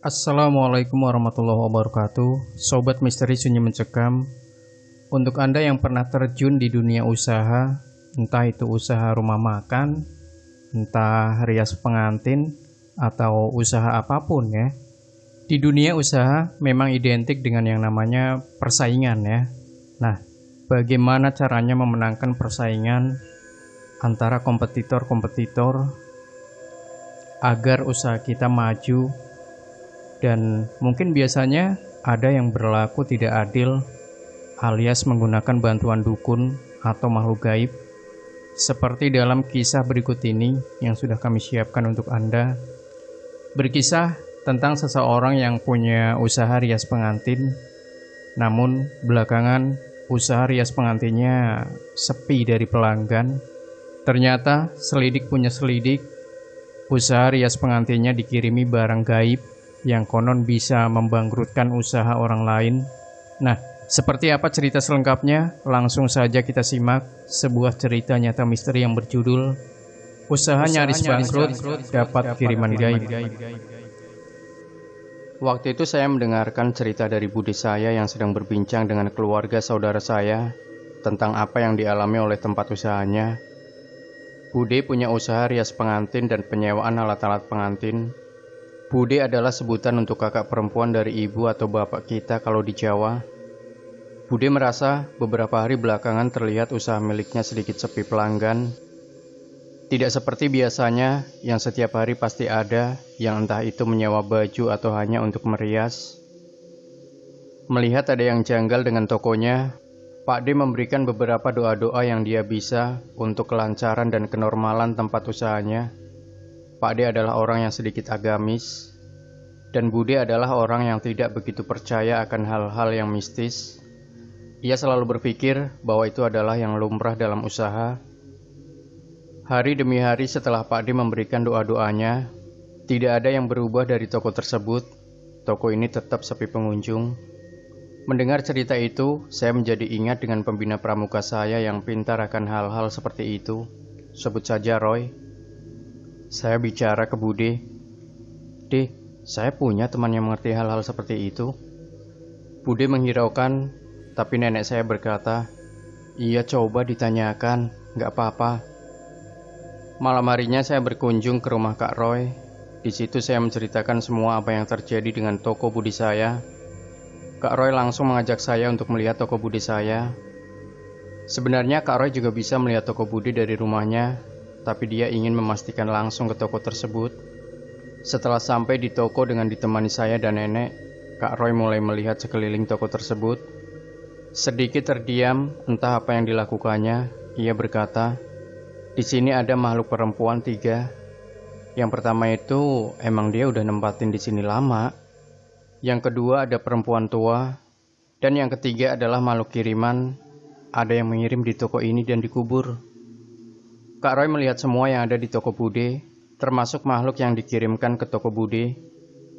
Assalamualaikum warahmatullahi wabarakatuh. Sobat Misteri Sunyi Mencekam. Untuk Anda yang pernah terjun di dunia usaha, entah itu usaha rumah makan, entah rias pengantin, atau usaha apapun ya. Di dunia usaha memang identik dengan yang namanya persaingan ya. Nah, bagaimana caranya memenangkan persaingan antara kompetitor-kompetitor agar usaha kita maju? Dan mungkin biasanya ada yang berlaku tidak adil alias menggunakan bantuan dukun atau makhluk gaib seperti dalam kisah berikut ini yang sudah kami siapkan untuk Anda. Berkisah tentang seseorang yang punya usaha rias pengantin, namun belakangan usaha rias pengantinnya sepi dari pelanggan. Ternyata selidik punya selidik, usaha rias pengantinnya dikirimi barang gaib yang konon bisa membangkrutkan usaha orang lain. Nah, seperti apa cerita selengkapnya? Langsung saja kita simak sebuah cerita nyata misteri yang berjudul Usaha Nyaris Bangkrut Dapat Kiriman Gaib. Waktu itu saya mendengarkan cerita dari bude saya yang sedang berbincang dengan keluarga saudara saya tentang apa yang dialami oleh tempat usahanya. Bude punya usaha rias pengantin dan penyewaan alat-alat pengantin. Bude adalah sebutan untuk kakak perempuan dari ibu atau bapak kita kalau di Jawa. Bude merasa beberapa hari belakangan terlihat usaha miliknya sedikit sepi pelanggan. Tidak seperti biasanya yang setiap hari pasti ada yang entah itu menyewa baju atau hanya untuk merias. Melihat ada yang janggal dengan tokonya, Pak D memberikan beberapa doa-doa yang dia bisa untuk kelancaran dan kenormalan tempat usahanya. Pak D adalah orang yang sedikit agamis, dan Bude adalah orang yang tidak begitu percaya akan hal-hal yang mistis. Ia selalu berpikir bahwa itu adalah yang lumrah dalam usaha. Hari demi hari setelah Pak D memberikan doa-doanya, tidak ada yang berubah dari toko tersebut. Toko ini tetap sepi pengunjung. Mendengar cerita itu, saya menjadi ingat dengan pembina pramuka saya yang pintar akan hal-hal seperti itu. Sebut saja Roy. Saya bicara ke Bude, "D, saya punya teman yang mengerti hal-hal seperti itu." Bude menghiraukan, tapi nenek saya berkata, "Iya, coba ditanyakan, nggak apa-apa." Malam harinya saya berkunjung ke rumah Kak Roy. Di situ saya menceritakan semua apa yang terjadi dengan toko Bude saya. Kak Roy langsung mengajak saya untuk melihat toko Bude saya. Sebenarnya Kak Roy juga bisa melihat toko Bude dari rumahnya, tapi dia ingin memastikan langsung ke toko tersebut. Setelah sampai di toko dengan ditemani saya dan nenek, Kak Roy mulai melihat sekeliling toko tersebut. Sedikit terdiam, entah apa yang dilakukannya, ia berkata, "Di sini ada makhluk perempuan 3. Yang pertama itu emang dia udah nempatin di sini lama. Yang kedua ada perempuan tua, dan yang ketiga adalah makhluk kiriman. Ada yang mengirim di toko ini dan dikubur." Kak Roy melihat semua yang ada di toko Bude, termasuk makhluk yang dikirimkan ke toko Bude.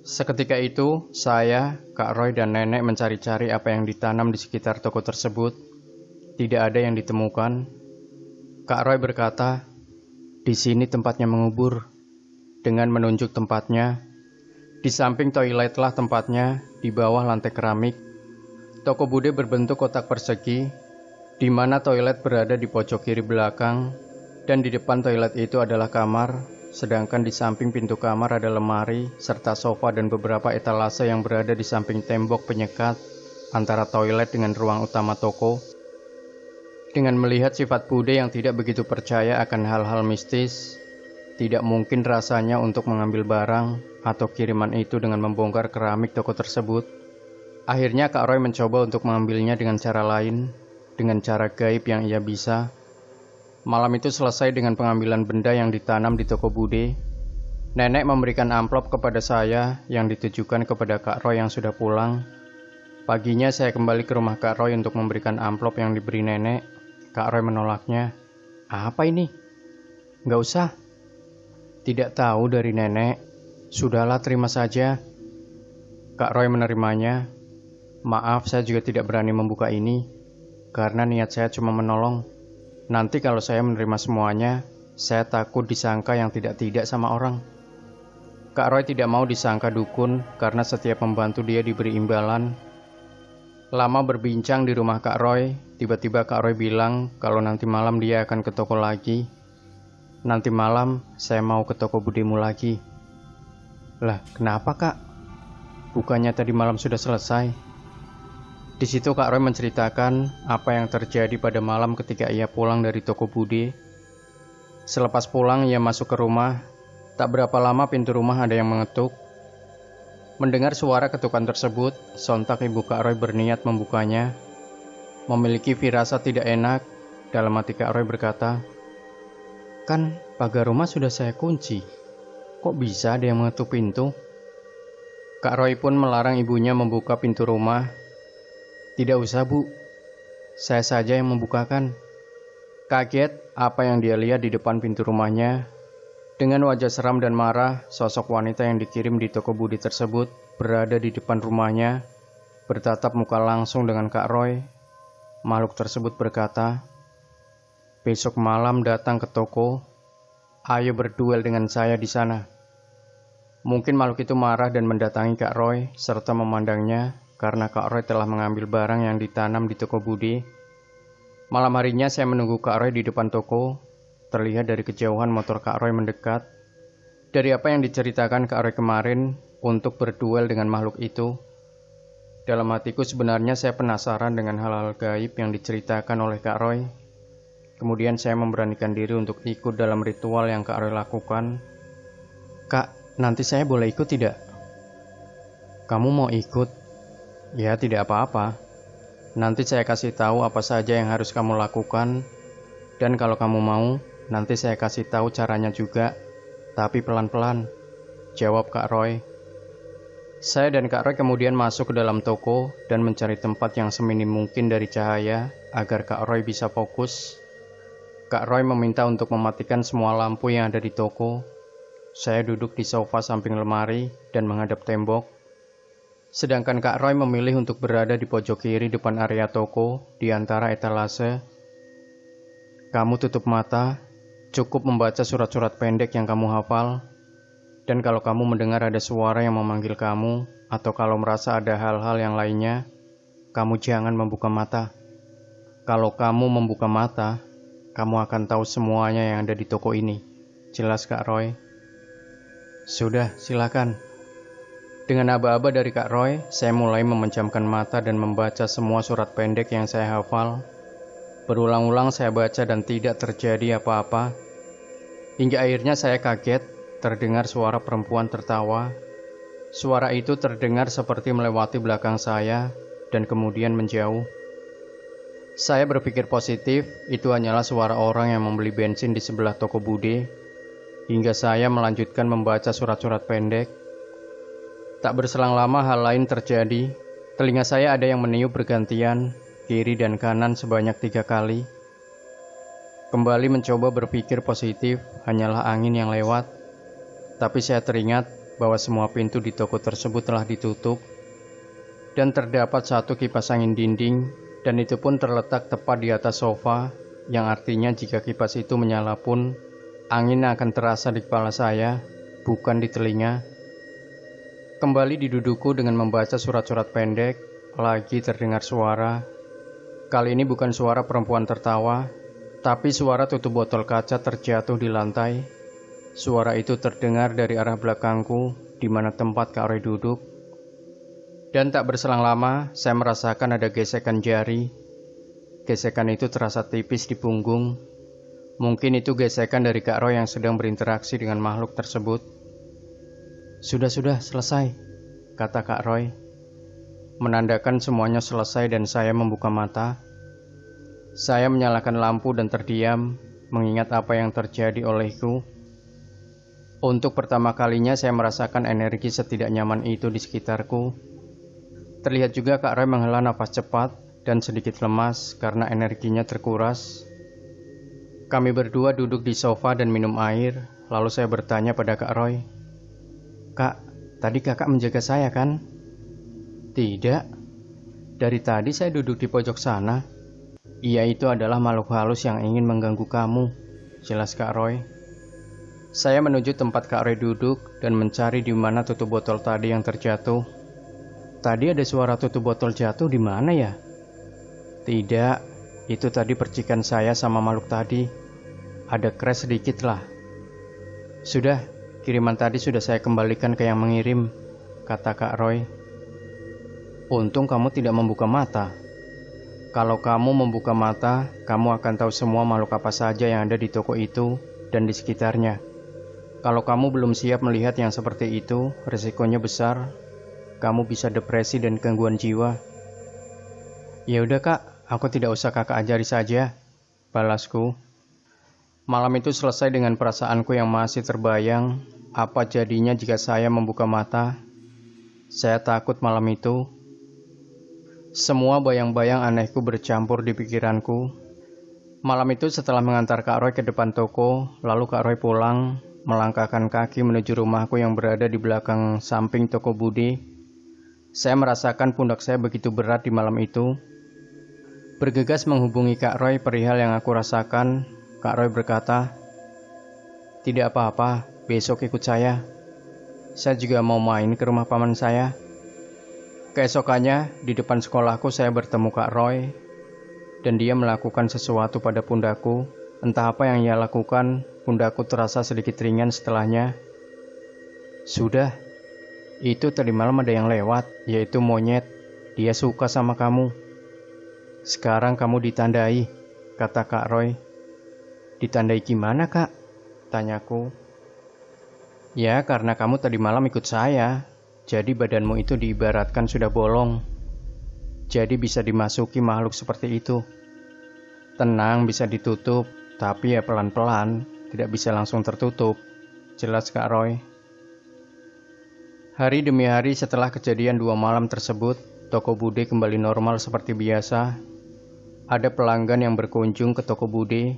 Seketika itu, saya, Kak Roy, dan nenek mencari-cari apa yang ditanam di sekitar toko tersebut. Tidak ada yang ditemukan. Kak Roy berkata, "Di sini tempatnya mengubur." Dengan menunjuk tempatnya, di samping toiletlah tempatnya, di bawah lantai keramik. Toko Bude berbentuk kotak persegi, di mana toilet berada di pojok kiri belakang. Dan di depan toilet itu adalah kamar, sedangkan di samping pintu kamar ada lemari, serta sofa dan beberapa etalase yang berada di samping tembok penyekat antara toilet dengan ruang utama toko. Dengan melihat sifat Bude yang tidak begitu percaya akan hal-hal mistis, tidak mungkin rasanya untuk mengambil barang atau kiriman itu dengan membongkar keramik toko tersebut. Akhirnya Kak Roy mencoba untuk mengambilnya dengan cara lain, dengan cara gaib yang ia bisa. Malam itu selesai dengan pengambilan benda yang ditanam di toko Bude. Nenek memberikan amplop kepada saya yang ditujukan kepada Kak Roy yang sudah pulang. Paginya saya kembali ke rumah Kak Roy untuk memberikan amplop yang diberi nenek. Kak Roy menolaknya. "Apa ini?" "Nggak usah." "Tidak tahu dari nenek." "Sudahlah, terima saja." Kak Roy menerimanya. "Maaf, saya juga tidak berani membuka ini, karena niat saya cuma menolong. Nanti kalau saya menerima semuanya, saya takut disangka yang tidak-tidak sama orang." Kak Roy tidak mau disangka dukun karena setiap membantu dia diberi imbalan. Lama berbincang di rumah Kak Roy, tiba-tiba Kak Roy bilang kalau nanti malam dia akan ke toko lagi. Nanti malam saya mau ke toko budemu lagi. Lah, kenapa Kak? Bukannya tadi malam sudah selesai? Di situ Kak Roy menceritakan apa yang terjadi pada malam ketika ia pulang dari toko bude. Selepas pulang ia masuk ke rumah. Tak berapa lama pintu rumah ada yang mengetuk. Mendengar suara ketukan tersebut, sontak ibu Kak Roy berniat membukanya. Memiliki firasat tidak enak, dalam hati Kak Roy berkata, "Kan pagar rumah sudah saya kunci. Kok bisa ada yang mengetuk pintu?" Kak Roy pun melarang ibunya membuka pintu rumah. "Tidak usah, Bu. Saya saja yang membukakan." Kaget apa yang dia lihat di depan pintu rumahnya. Dengan wajah seram dan marah, sosok wanita yang dikirim di toko bude tersebut berada di depan rumahnya, bertatap muka langsung dengan Kak Roy. Makhluk tersebut berkata, "Besok malam datang ke toko, ayo berduel dengan saya di sana." Mungkin makhluk itu marah dan mendatangi Kak Roy serta memandangnya karena Kak Roy telah mengambil barang yang ditanam di toko bude. Malam harinya saya menunggu Kak Roy di depan toko. Terlihat dari kejauhan motor Kak Roy mendekat. Dari apa yang diceritakan Kak Roy kemarin untuk berduel dengan makhluk itu, dalam hatiku sebenarnya saya penasaran dengan hal-hal gaib yang diceritakan oleh Kak Roy. Kemudian saya memberanikan diri untuk ikut dalam ritual yang Kak Roy lakukan. "Kak, nanti saya boleh ikut tidak?" "Kamu mau ikut?" "Ya, tidak apa-apa. Nanti saya kasih tahu apa saja yang harus kamu lakukan. Dan kalau kamu mau, nanti saya kasih tahu caranya juga, tapi pelan-pelan," jawab Kak Roy. Saya dan Kak Roy kemudian masuk ke dalam toko dan mencari tempat yang seminim mungkin dari cahaya agar Kak Roy bisa fokus. Kak Roy meminta untuk mematikan semua lampu yang ada di toko. Saya duduk di sofa samping lemari dan menghadap tembok. Sedangkan Kak Roy memilih untuk berada di pojok kiri depan area toko di antara etalase. "Kamu tutup mata, cukup membaca surat-surat pendek yang kamu hafal. Dan kalau kamu mendengar ada suara yang memanggil kamu, atau kalau merasa ada hal-hal yang lainnya, kamu jangan membuka mata. Kalau kamu membuka mata, kamu akan tahu semuanya yang ada di toko ini," jelas Kak Roy. "Sudah, silakan." Dengan aba-aba dari Kak Roy, saya mulai memejamkan mata dan membaca semua surat pendek yang saya hafal. Berulang-ulang saya baca dan tidak terjadi apa-apa. Hingga akhirnya saya kaget, terdengar suara perempuan tertawa. Suara itu terdengar seperti melewati belakang saya dan kemudian menjauh. Saya berpikir positif, itu hanyalah suara orang yang membeli bensin di sebelah toko bude. Hingga saya melanjutkan membaca surat-surat pendek. Tak berselang lama hal lain terjadi. Telinga saya ada yang meniup bergantian, kiri dan kanan sebanyak 3 kali. Kembali mencoba berpikir positif, hanyalah angin yang lewat. Tapi saya teringat bahwa semua pintu di toko tersebut telah ditutup. Dan terdapat satu kipas angin dinding, dan itu pun terletak tepat di atas sofa, yang artinya jika kipas itu menyala pun, angin akan terasa di kepala saya, bukan di telinga. Kembali diduduku dengan membaca surat-surat pendek, lagi terdengar suara. Kali ini bukan suara perempuan tertawa, tapi suara tutup botol kaca terjatuh di lantai. Suara itu terdengar dari arah belakangku, di mana tempat Kak Roy duduk. Dan tak berselang lama, saya merasakan ada gesekan jari. Gesekan itu terasa tipis di punggung. Mungkin itu gesekan dari Kak Roy yang sedang berinteraksi dengan makhluk tersebut. Sudah, selesai," kata Kak Roy. Menandakan semuanya selesai dan saya membuka mata. Saya menyalakan lampu dan terdiam, mengingat apa yang terjadi olehku. Untuk pertama kalinya saya merasakan energi setidak nyaman itu di sekitarku. Terlihat juga Kak Roy menghela napas cepat dan sedikit lemas karena energinya terkuras. Kami berdua duduk di sofa dan minum air, lalu saya bertanya pada Kak Roy, "Kak, tadi kakak menjaga saya kan?" "Tidak. Dari tadi saya duduk di pojok sana. Ia itu adalah makhluk halus yang ingin mengganggu kamu," jelas Kak Roy. Saya menuju tempat Kak Roy duduk dan mencari di mana tutup botol tadi yang terjatuh. Tadi ada suara tutup botol jatuh di mana ya? Tidak, itu tadi percikan saya sama makhluk tadi. Ada crash sedikit lah. Sudah, kiriman tadi sudah saya kembalikan ke yang mengirim, kata Kak Roy. Untung kamu tidak membuka mata. Kalau kamu membuka mata, kamu akan tahu semua makhluk apa saja yang ada di toko itu dan di sekitarnya. Kalau kamu belum siap melihat yang seperti itu, resikonya besar. Kamu bisa depresi dan gangguan jiwa. Ya udah Kak, aku tidak usah Kakak ajari saja, balasku. Malam itu selesai dengan perasaanku yang masih terbayang. Apa jadinya jika saya membuka mata? Saya takut malam itu. Semua bayang-bayang anehku bercampur di pikiranku. Malam itu setelah mengantar Kak Roy ke depan toko, lalu Kak Roy pulang, melangkahkan kaki menuju rumahku yang berada di belakang samping toko Bude. Saya merasakan pundak saya begitu berat di malam itu. Bergegas menghubungi Kak Roy perihal yang aku rasakan. Kak Roy berkata, "Tidak apa-apa, besok ikut saya. Saya juga mau main ke rumah paman saya." Keesokannya, di depan sekolahku saya bertemu Kak Roy, dan dia melakukan sesuatu pada pundakku. Entah apa yang ia lakukan, pundakku terasa sedikit ringan setelahnya. "Sudah, itu tadi malam ada yang lewat, yaitu monyet. Dia suka sama kamu. Sekarang kamu ditandai," kata Kak Roy. "Ditandai gimana, Kak?" tanyaku. "Ya, karena kamu tadi malam ikut saya. Jadi badanmu itu diibaratkan sudah bolong. Jadi bisa dimasuki makhluk seperti itu. Tenang, bisa ditutup, tapi ya pelan-pelan, tidak bisa langsung tertutup," jelas Kak Roy. Hari demi hari setelah kejadian 2 malam tersebut, toko Bude kembali normal seperti biasa. Ada pelanggan yang berkunjung ke toko Bude.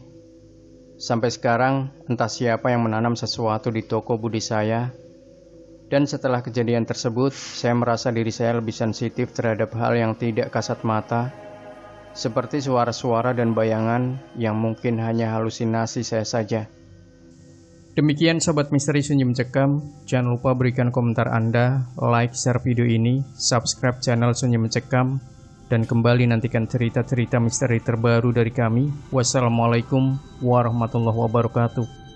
Sampai sekarang, entah siapa yang menanam sesuatu di toko Bude saya. Dan setelah kejadian tersebut, saya merasa diri saya lebih sensitif terhadap hal yang tidak kasat mata, seperti suara-suara dan bayangan yang mungkin hanya halusinasi saya saja. Demikian Sobat Misteri Sunyi Mencekam. Jangan lupa berikan komentar Anda, like, share video ini, subscribe channel Sunyi Mencekam, dan kembali nantikan cerita-cerita misteri terbaru dari kami. Wassalamualaikum warahmatullahi wabarakatuh.